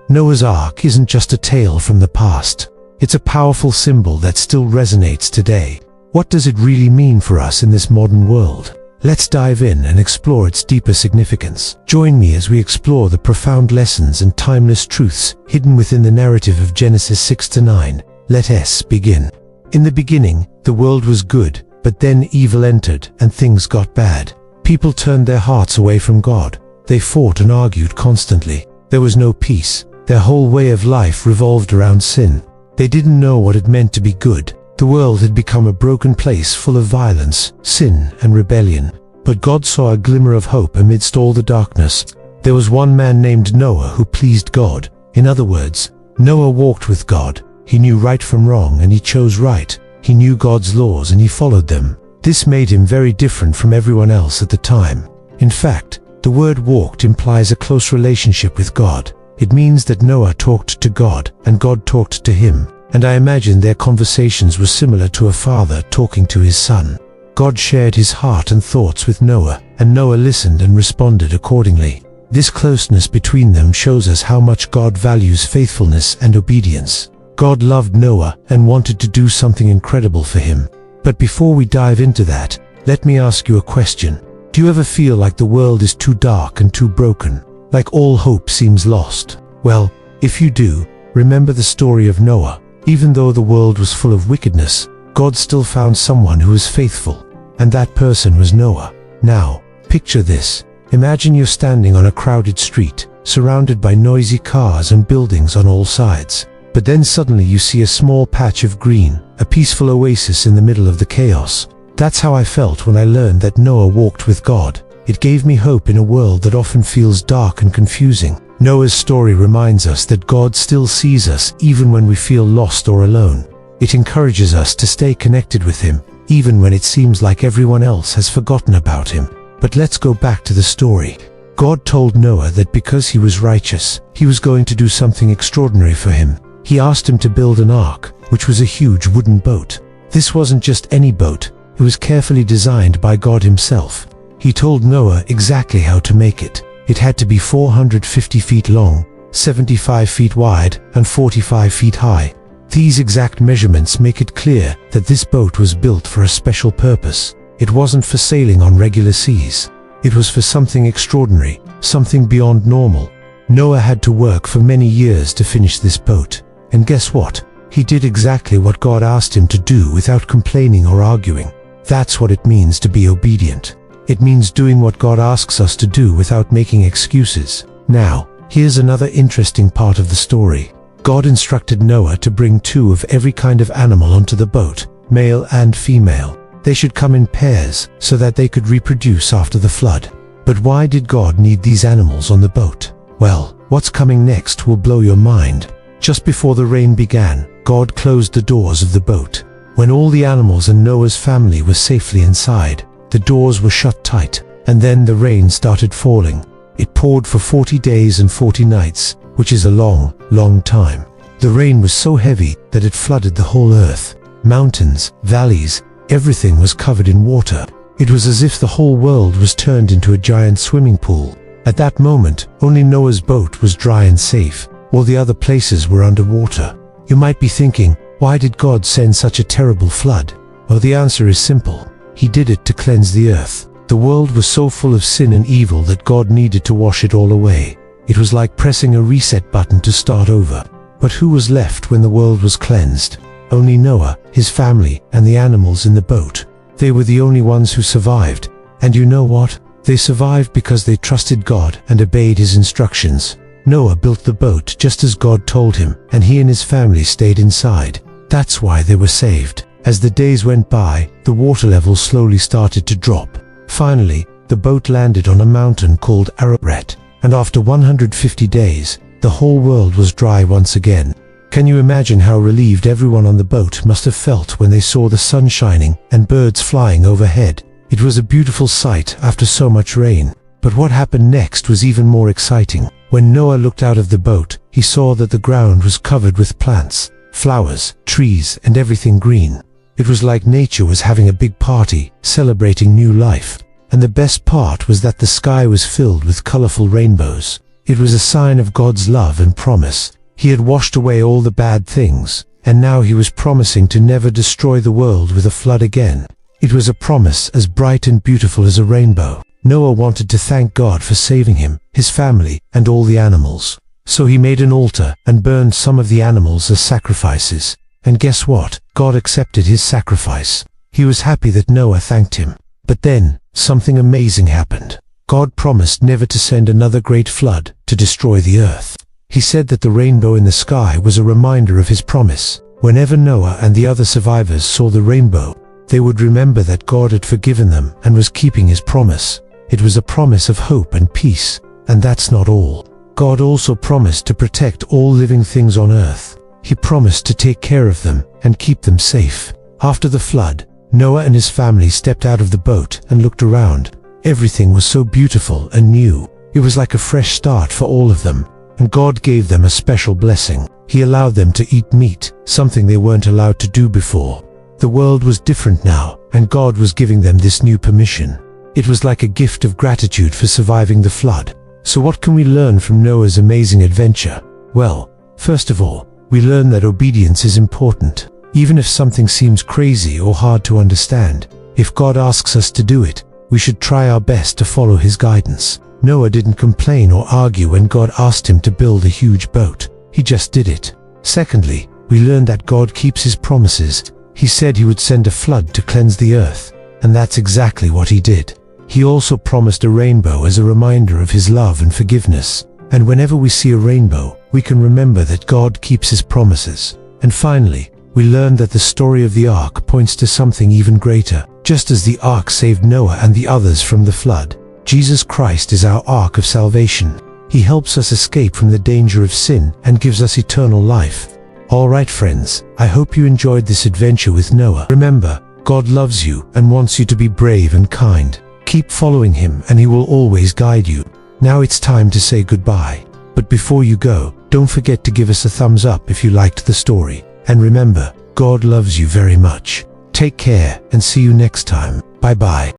Noah's Ark isn't just a tale from the past. It's a powerful symbol that still resonates today. What does it really mean for us in this modern world? Let's dive in and explore its deeper significance. Join me as we explore the profound lessons and timeless truths hidden within the narrative of Genesis 6-9. Let us begin. In the beginning, the world was good, but then evil entered and things got bad. People turned their hearts away from God. They fought and argued constantly. There was no peace. Their whole way of life revolved around sin. They didn't know what it meant to be good. The world had become a broken place full of violence, sin, and rebellion. But God saw a glimmer of hope amidst all the darkness. There was one man named Noah who pleased God. In other words, Noah walked with God. He knew right from wrong and he chose right. He knew God's laws and he followed them. This made him very different from everyone else at the time. In fact, the word walked implies a close relationship with God. It means that Noah talked to God and God talked to him. And I imagine their conversations were similar to a father talking to his son. God shared his heart and thoughts with Noah, and Noah listened and responded accordingly. This closeness between them shows us how much God values faithfulness and obedience. God loved Noah and wanted to do something incredible for him. But before we dive into that, let me ask you a question. Do you ever feel like the world is too dark and too broken? Like all hope seems lost? Well, if you do, remember the story of Noah. Even though the world was full of wickedness, God still found someone who was faithful, and that person was Noah. Now, picture this. Imagine you're standing on a crowded street, surrounded by noisy cars and buildings on all sides. But then suddenly you see a small patch of green, a peaceful oasis in the middle of the chaos. That's how I felt when I learned that Noah walked with God. It gave me hope in a world that often feels dark and confusing. Noah's story reminds us that God still sees us even when we feel lost or alone. It encourages us to stay connected with Him, even when it seems like everyone else has forgotten about Him. But let's go back to the story. God told Noah that because he was righteous, He was going to do something extraordinary for him. He asked him to build an ark, which was a huge wooden boat. This wasn't just any boat, it was carefully designed by God Himself. He told Noah exactly how to make it. It had to be 450 feet long, 75 feet wide, and 45 feet high. These exact measurements make it clear that this boat was built for a special purpose. It wasn't for sailing on regular seas. It was for something extraordinary, something beyond normal. Noah had to work for many years to finish this boat. And guess what? He did exactly what God asked him to do without complaining or arguing. That's what it means to be obedient. It means doing what God asks us to do without making excuses. Now, here's another interesting part of the story. God instructed Noah to bring 2 of every kind of animal onto the boat, male and female. They should come in pairs so that they could reproduce after the flood. But why did God need these animals on the boat? Well, what's coming next will blow your mind. Just before the rain began, God closed the doors of the boat. When all the animals and Noah's family were safely inside, the doors were shut tight, and then the rain started falling. It poured for 40 days and 40 nights, which is a long, long time. The rain was so heavy that it flooded the whole earth. Mountains, valleys, everything was covered in water. It was as if the whole world was turned into a giant swimming pool. At that moment, only Noah's boat was dry and safe. All the other places were underwater. You might be thinking, why did God send such a terrible flood? Well, the answer is simple. He did it to cleanse the earth. The world was so full of sin and evil that God needed to wash it all away. It was like pressing a reset button to start over. But who was left when the world was cleansed? Only Noah, his family, and the animals in the boat. They were the only ones who survived. And you know what? They survived because they trusted God and obeyed His instructions. Noah built the boat just as God told him, and he and his family stayed inside. That's why they were saved. As the days went by, the water level slowly started to drop. Finally, the boat landed on a mountain called Ararat, and after 150 days, the whole world was dry once again. Can you imagine how relieved everyone on the boat must have felt when they saw the sun shining and birds flying overhead? It was a beautiful sight after so much rain. But what happened next was even more exciting. When Noah looked out of the boat, he saw that the ground was covered with plants, flowers, trees, and everything green. It was like nature was having a big party, celebrating new life. And the best part was that the sky was filled with colorful rainbows. It was a sign of God's love and promise. He had washed away all the bad things, and now he was promising to never destroy the world with a flood again. It was a promise as bright and beautiful as a rainbow. Noah wanted to thank God for saving him, his family, and all the animals. So he made an altar and burned some of the animals as sacrifices. And guess what? God accepted his sacrifice. He was happy that Noah thanked him. But then, something amazing happened. God promised never to send another great flood to destroy the earth. He said that the rainbow in the sky was a reminder of his promise. Whenever Noah and the other survivors saw the rainbow, they would remember that God had forgiven them and was keeping his promise. It was a promise of hope and peace. And that's not all. God also promised to protect all living things on earth. He promised to take care of them and keep them safe. After the flood, Noah and his family stepped out of the boat and looked around. Everything was so beautiful and new. It was like a fresh start for all of them. And God gave them a special blessing. He allowed them to eat meat, something they weren't allowed to do before. The world was different now, and God was giving them this new permission. It was like a gift of gratitude for surviving the flood. So what can we learn from Noah's amazing adventure? Well, first of all, we learn that obedience is important. Even if something seems crazy or hard to understand, if God asks us to do it, we should try our best to follow his guidance. Noah didn't complain or argue when God asked him to build a huge boat. He just did it. Secondly, we learn that God keeps his promises. He said he would send a flood to cleanse the earth, and that's exactly what he did. He also promised a rainbow as a reminder of his love and forgiveness. And whenever we see a rainbow, we can remember that God keeps his promises. And finally, we learn that the story of the ark points to something even greater. Just as the ark saved Noah and the others from the flood, Jesus Christ is our ark of salvation. He helps us escape from the danger of sin and gives us eternal life. Alright friends, I hope you enjoyed this adventure with Noah. Remember, God loves you and wants you to be brave and kind. Keep following him and he will always guide you. Now it's time to say goodbye. But before you go, don't forget to give us a thumbs up if you liked the story. And remember, God loves you very much. Take care and see you next time. Bye bye.